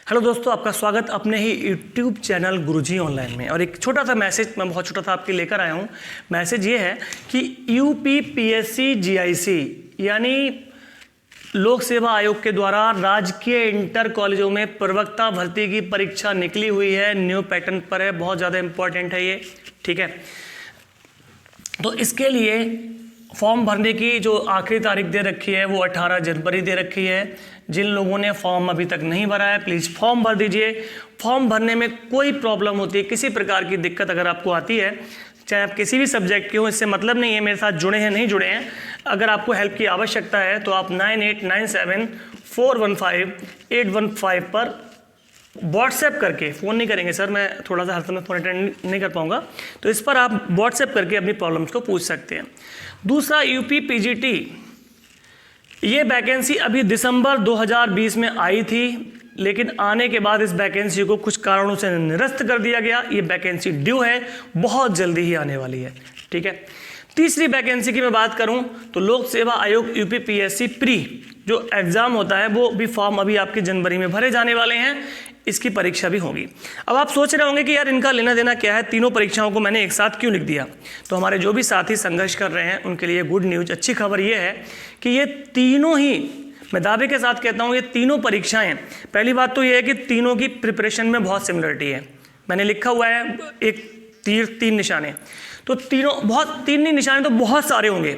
Hello दोस्तों, आपका स्वागत अपने ही यूट्यूब चैनल गुरुजी ऑनलाइन में। और एक छोटा सा मैसेज मैं बहुत छोटा सा आपके लेकर आया हूँ। मैसेज ये है कि यूपीपीएससी जीआईसी यानी लोक सेवा आयोग के द्वारा राजकीय इंटर कॉलेजों में प्रवक्ता भर्ती की परीक्षा निकली हुई है। न्यू पैटर्न पर है, बहुत ज़्यादा इंपॉर्टेंट है ये, ठीक है। तो इसके लिए फॉर्म भरने की जो आखिरी तारीख दे रखी है वो 18 जनवरी दे रखी है। जिन लोगों ने फॉर्म अभी तक नहीं भरा है प्लीज़ फॉर्म भर दीजिए। फॉर्म भरने में कोई प्रॉब्लम होती है, किसी प्रकार की दिक्कत अगर आपको आती है, चाहे आप किसी भी सब्जेक्ट के हो, इससे मतलब नहीं है मेरे साथ जुड़े हैं नहीं जुड़े हैं। अगर आपको हेल्प की आवश्यकता है तो आप 9897415815 पर व्हाट्सएप करके, फ़ोन नहीं करेंगे सर, मैं थोड़ा सा हर समय फ़ोन अटेंड नहीं कर पाऊँगा, तो इस पर आप व्हाट्सएप करके अपनी प्रॉब्लम्स को पूछ सकते हैं। दूसरा, यूपी पीजीटी, ये वैकेंसी अभी दिसंबर 2020 में आई थी, लेकिन आने के बाद इस वैकेंसी को कुछ कारणों से निरस्त कर दिया गया। ये वैकेंसी ड्यू है, बहुत जल्दी ही आने वाली है, ठीक है। तीसरी वैकेंसी की मैं बात करूं तो लोक सेवा आयोग यूपीपीएससी प्री जो एग्ज़ाम होता है वो भी फॉर्म अभी आपके जनवरी में भरे जाने वाले हैं, इसकी परीक्षा भी होगी। अब आप सोच रहे होंगे कि यार इनका लेना देना क्या है, तीनों परीक्षाओं को मैंने एक साथ क्यों लिख दिया। तो हमारे जो भी साथी संघर्ष कर रहे हैं उनके लिए गुड न्यूज, अच्छी खबर ये है कि ये तीनों ही, मैं दावे के साथ कहता हूँ, ये तीनों परीक्षाएं, पहली बात तो ये है कि तीनों की प्रिपरेशन में बहुत सिमिलरिटी है। मैंने लिखा हुआ है एक तीर तीन निशाने, तो तीनों बहुत, तीन नहीं निशाने तो बहुत सारे होंगे।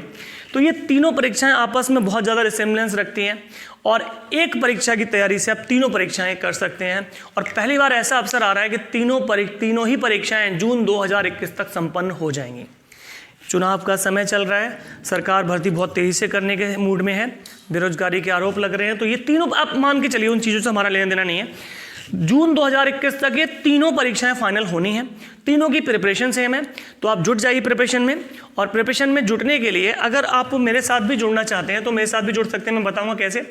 तो ये तीनों परीक्षाएं आपस में बहुत ज़्यादा रिसेम्बलेंस रखती हैं और एक परीक्षा की तैयारी से आप तीनों परीक्षाएं कर सकते हैं। और पहली बार ऐसा अवसर आ रहा है कि तीनों ही परीक्षाएं जून 2021 तक संपन्न हो जाएंगी। चुनाव का समय चल रहा है, सरकार भर्ती बहुत तेज़ी से करने के मूड में है, बेरोजगारी के आरोप लग रहे हैं, तो ये तीनों आप मान के चलिए, उन चीज़ों से हमारा लेना देना नहीं है। जून 2021 तक ये तीनों परीक्षाएं फाइनल होनी हैं, तीनों की प्रिपरेशन सेम है। तो आप जुट जाइए प्रिपरेशन में। और प्रिपरेशन में जुटने के लिए अगर आप मेरे साथ भी जुड़ना चाहते हैं तो मेरे साथ भी जुड़ सकते हैं, मैं बताऊंगा कैसे।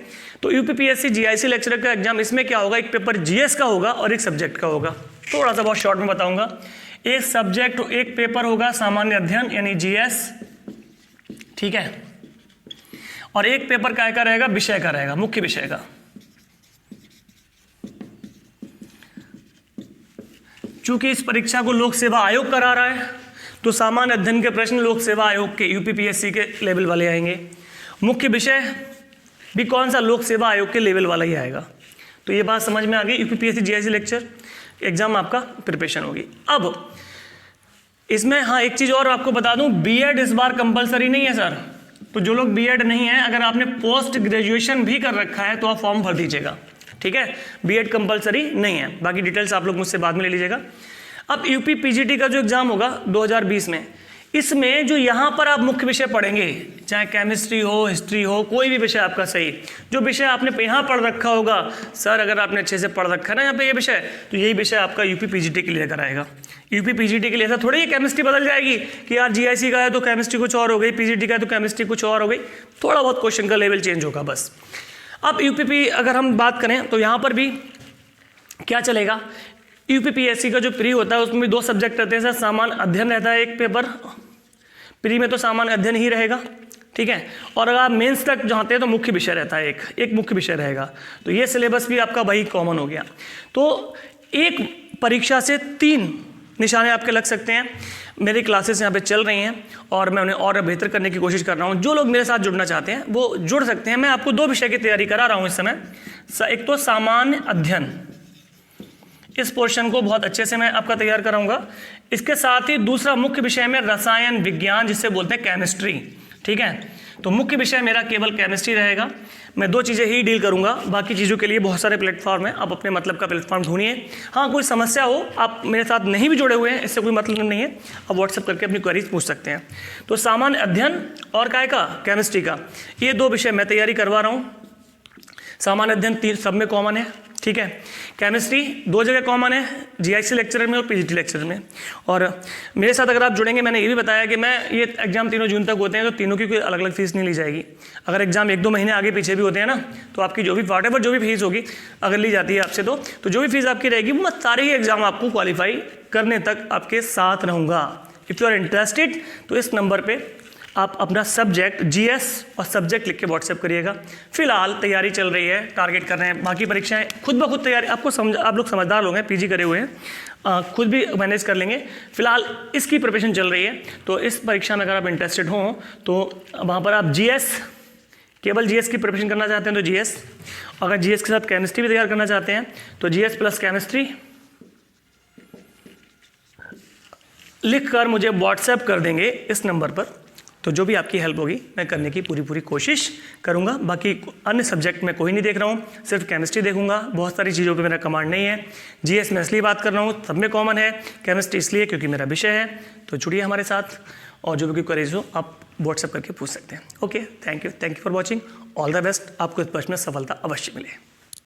तो यूपीपीएससी जीआईसी लेक्चरर का एग्जाम, इसमें क्या होगा, एक पेपर जीएस का होगा और एक सब्जेक्ट का होगा। थोड़ा सा बहुत शॉर्ट में बताऊंगा। एक सब्जेक्ट, एक पेपर होगा सामान्य अध्ययन यानी जीएस, ठीक है, और एक पेपर क्या का रहेगा, विषय का रहेगा, मुख्य विषय का। चूंकि इस परीक्षा को लोक सेवा आयोग करा रहा है तो सामान्य अध्ययन के प्रश्न लोक सेवा आयोग के यूपीपीएससी के लेवल वाले आएंगे। मुख्य विषय भी कौन सा, लोक सेवा आयोग के लेवल वाला ही आएगा। तो ये बात समझ में आ गई। यूपीपीएससी जीआईसी लेक्चर एग्जाम आपका प्रिपरेशन होगी। अब इसमें हाँ एक चीज़ और आपको बता दूं, बीएड इस बार कंपलसरी नहीं है सर। तो जो लोग बीएड नहीं है, अगर आपने पोस्ट ग्रेजुएशन भी कर रखा है तो आप फॉर्म भर दीजिएगा, ठीक है। बीएड कंपलसरी नहीं है, बाकी डिटेल्स आप लोग मुझसे बाद में ले लीजिएगा। अब यूपी पीजीटी का जो एग्ज़ाम होगा 2020 में, इसमें जो यहाँ पर आप मुख्य विषय पढ़ेंगे, चाहे केमिस्ट्री हो, हिस्ट्री हो, कोई भी विषय आपका सही, जो विषय आपने यहाँ पढ़ रखा होगा, सर अगर आपने अच्छे से पढ़ रखा है ना यहाँ पे ये विषय, तो यही विषय आपका यूपी पीजीटी के लिए कराएगा। यूपी पीजीटी के लिए ऐसा थोड़ी ये केमिस्ट्री बदल जाएगी कि यार जीआईसी का है तो केमिस्ट्री कुछ और हो गई, पीजीटी का है तो केमिस्ट्री कुछ और हो गई, थोड़ा बहुत क्वेश्चन का लेवल चेंज होगा बस। अब यूपीपी अगर हम बात करें तो यहाँ पर भी क्या चलेगा, यूपीपीएससी का जो प्री होता है उसमें भी दो सब्जेक्ट रहते हैं सर। सामान्य अध्ययन रहता है एक पेपर, प्री में तो सामान्य अध्ययन ही रहेगा, ठीक है। और अगर आप मेंस तक जाते हैं तो मुख्य विषय रहता है, एक मुख्य विषय रहेगा। तो ये सिलेबस भी आपका वही कॉमन हो गया। तो एक परीक्षा से 3 निशाने आपके लग सकते हैं। मेरी क्लासेस यहाँ पे चल रही हैं और मैं उन्हें और बेहतर करने की कोशिश कर रहा हूँ। जो लोग मेरे साथ जुड़ना चाहते हैं वो जुड़ सकते हैं। मैं आपको 2 विषय की तैयारी करा रहा हूँ इस समय। एक तो सामान्य अध्ययन, इस पोर्शन को बहुत अच्छे से मैं आपका तैयार कराऊंगा। इसके साथ ही दूसरा मुख्य विषय में रसायन विज्ञान, जिसे बोलते हैं केमिस्ट्री, ठीक है। तो मुख्य विषय मेरा केवल केमिस्ट्री रहेगा। मैं 2 चीज़ें ही डील करूंगा, बाकी चीज़ों के लिए बहुत सारे प्लेटफॉर्म हैं, आप अपने मतलब का प्लेटफॉर्म ढूंढिए। हाँ कोई समस्या हो, आप मेरे साथ नहीं भी जुड़े हुए हैं, इससे कोई मतलब नहीं है, आप व्हाट्सएप करके अपनी क्वेरीज पूछ सकते हैं। तो सामान्य अध्ययन और काय का, केमिस्ट्री का, ये 2 विषय मैं तैयारी करवा रहा हूँ। सामान्य अध्ययन 3 सब में कॉमन है, ठीक है। केमिस्ट्री 2 जगह कॉमन है, जीआईसी लेक्चरर में और पीजीटी लेक्चरर में। और मेरे साथ अगर आप जुड़ेंगे, मैंने ये भी बताया कि मैं ये एग्जाम तीनों जून तक होते हैं तो तीनों की कोई अलग अलग फीस नहीं ली जाएगी। अगर एग्जाम 1-2 महीने आगे पीछे भी होते हैं ना, तो आपकी जो भी वॉटेवर जो भी फीस होगी अगर ली जाती है आपसे, तो जो भी फीस आपकी रहेगी मैं सारे ही एग्जाम आपको क्वालिफाई करने तक आपके साथ रहूँगा। इफ़ यू आर इंटरेस्टेड तो इस नंबर पर आप अपना सब्जेक्ट जीएस और सब्जेक्ट लिख के व्हाट्सएप करिएगा। फिलहाल तैयारी चल रही है, टारगेट कर रहे हैं, बाकी परीक्षाएं खुद ब खुद तैयारी, आप लोग समझदार लोग हैं, पीजी करे हुए हैं, खुद भी मैनेज कर लेंगे। फिलहाल इसकी प्रिपरेशन चल रही है, तो इस परीक्षा में अगर आप इंटरेस्टेड हों तो वहाँ पर आप जीएस, केवल जीएस की प्रिपरेशन करना चाहते हैं तो जीएस, अगर जीएस के साथ केमिस्ट्री भी तैयार करना चाहते हैं तो जीएस प्लस केमिस्ट्री लिखकर मुझे व्हाट्सएप कर देंगे इस नंबर पर। तो जो भी आपकी हेल्प होगी मैं करने की पूरी कोशिश करूंगा। बाकी अन्य सब्जेक्ट में कोई नहीं देख रहा हूँ, सिर्फ केमिस्ट्री देखूंगा। बहुत सारी चीज़ों पे मेरा कमांड नहीं है। जीएस में इसलिए बात कर रहा हूँ, सब में कॉमन है, केमिस्ट्री इसलिए क्योंकि मेरा विषय है। तो जुड़िए हमारे साथ और जो भी क्वेरीज हो आप व्हाट्सएप करके पूछ सकते हैं। Okay, thank you for watching, all the best. आपको इस प्रश्न में सफलता अवश्य मिले।